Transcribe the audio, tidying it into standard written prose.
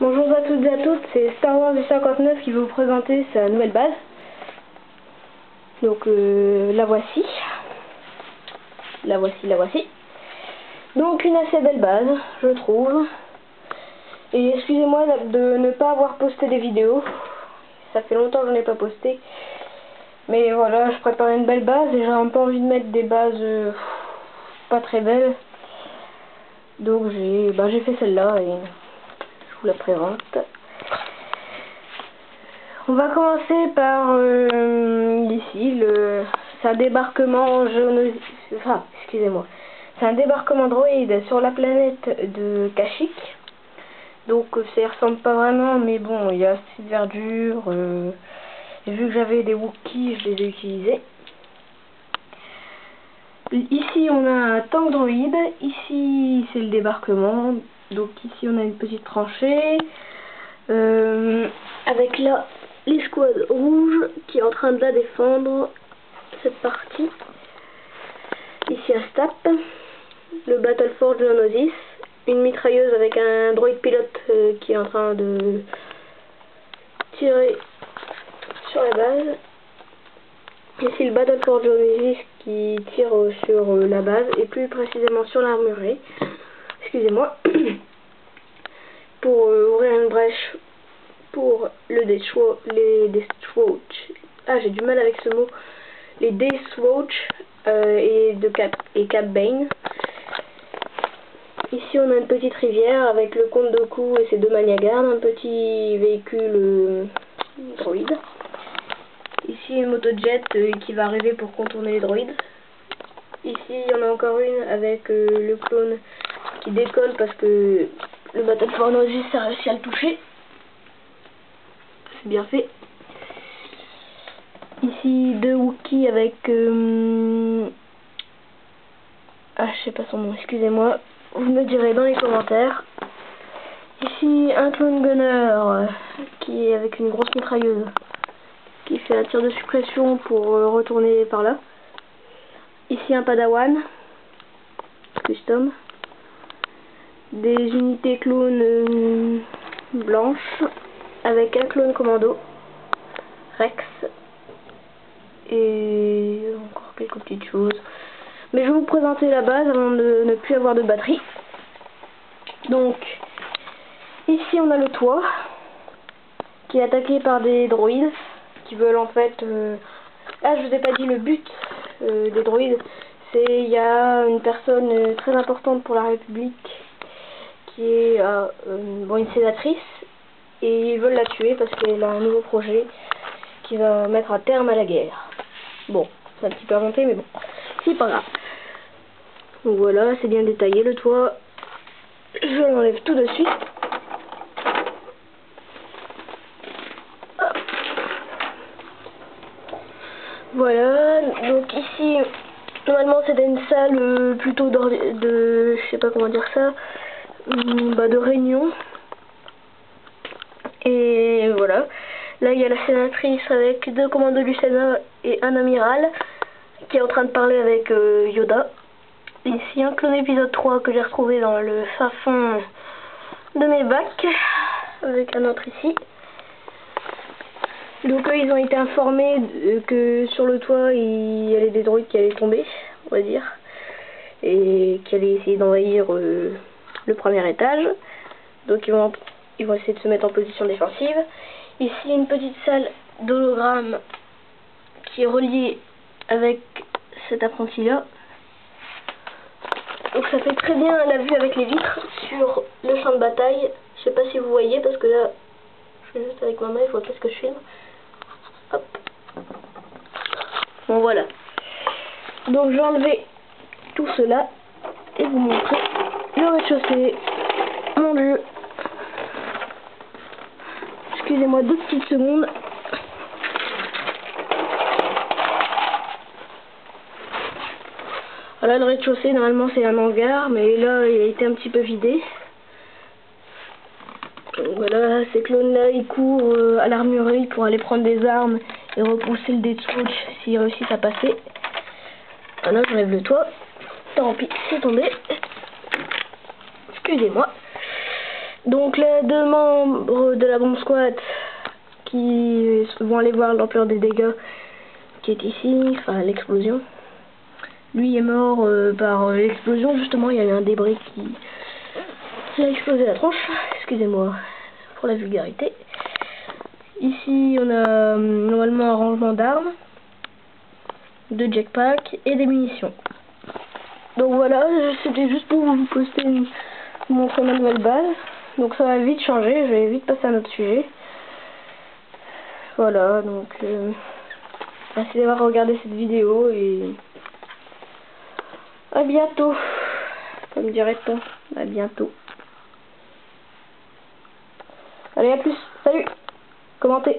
Bonjour à toutes et à toutes, c'est Star Wars du 59 qui va vous présenter sa nouvelle base. Donc la voici. La voici. Donc une assez belle base, je trouve. Et excusez-moi de ne pas avoir posté des vidéos. Ça fait longtemps que je n'ai pas posté. Mais voilà, je prépare une belle base et j'ai un peu envie de mettre des bases pas très belles. Donc j'ai fait celle-là et je vous la présente. On va commencer par ici, c'est un débarquement excusez-moi. C'est un débarquement droïde sur la planète de Kashyyyk. Donc ça y ressemble pas vraiment, mais bon, il y a cette verdure. Et vu que j'avais des Wookiees, je les ai utilisés. Ici on a un tank droïde, ici c'est le débarquement. Donc ici on a une petite tranchée. Avec là l'escouade rouge qui est en train de la défendre, cette partie. Ici un STAP, le Battleforge de Geonosis, une mitrailleuse avec un droïde pilote qui est en train de tirer sur la base. Ici le Battleforge de Geonosis qui tire sur la base et plus précisément sur l'armurerie. Excusez-moi. Pour ouvrir une brèche pour les Deathwatch. J'ai du mal avec ce mot. Les Deathwatch et Cad Bane. Ici on a une petite rivière avec le Comte Dooku et ses deux Maniagardes, un petit véhicule droïde. Ici une motojet qui va arriver pour contourner les droïdes. Ici il y en a encore une avec le clone qui décolle parce que le Battleforge Geonosis a réussi à le toucher. C'est bien fait. Ici deux Wookiees avec je sais pas son nom, excusez-moi, vous me direz dans les commentaires. Ici un clone gunner qui est avec une grosse mitrailleuse qui fait un tir de suppression pour retourner par là. Ici un padawan custom, des unités clones blanches avec un clone commando Rex et encore quelques petites choses. Mais je vais vous présenter la base avant de ne plus avoir de batterie. Donc ici on a le toit qui est attaqué par des droïdes qui veulent en fait je vous ai pas dit le but des droïdes. C'est il y a une personne très importante pour la République qui est une sénatrice et ils veulent la tuer parce qu'elle a un nouveau projet qui va mettre un terme à la guerre. Bon, c'est un petit peu inventé mais bon, c'est pas grave. Donc voilà, c'est bien détaillé le toit. Je l'enlève tout de suite. Voilà, donc ici, normalement c'était une salle plutôt je sais pas comment dire ça, de réunion. Et voilà, là il y a la sénatrice avec deux commandos du Sénat et un amiral qui est en train de parler avec Yoda. Ici un clone épisode 3 que j'ai retrouvé dans le fin fond de mes bacs, avec un autre ici. Donc eux ils ont été informés que sur le toit il y avait des droïdes qui allaient tomber, on va dire, et qui allaient essayer d'envahir le premier étage. Donc ils vont essayer de se mettre en position défensive. Ici une petite salle d'hologramme qui est reliée avec cet apprenti là. Donc ça fait très bien la vue avec les vitres sur le champ de bataille. Je sais pas si vous voyez parce que là je fais juste avec ma main, je vois pas ce que je filme. Hop. Bon voilà. Donc je vais enlever tout cela et vous montrer le rez-de-chaussée. Mon dieu. Excusez-moi 2 petites secondes. Voilà, le rez-de-chaussée normalement c'est un hangar, mais là il a été un petit peu vidé. Donc voilà, ces clones là ils courent à l'armurerie pour aller prendre des armes et repousser le Deathwatch s'ils réussissent à passer. Voilà, j'enlève le toit. Tant pis, c'est tombé. Excusez-moi. Donc les 2 membres de la bombe squad qui vont aller voir l'ampleur des dégâts qui est ici, enfin l'explosion. Lui est mort par l'explosion, justement, il y a eu un débris qui a explosé la tronche, excusez-moi pour la vulgarité. Ici on a normalement un rangement d'armes, de jetpack et des munitions. Donc voilà, c'était juste pour vous montrer ma nouvelle base. Donc ça va vite changer, je vais vite passer à un autre sujet. Voilà, donc merci d'avoir regardé cette vidéo et à bientôt. Comme dirait-on, à bientôt. Allez, à plus, salut, commentez.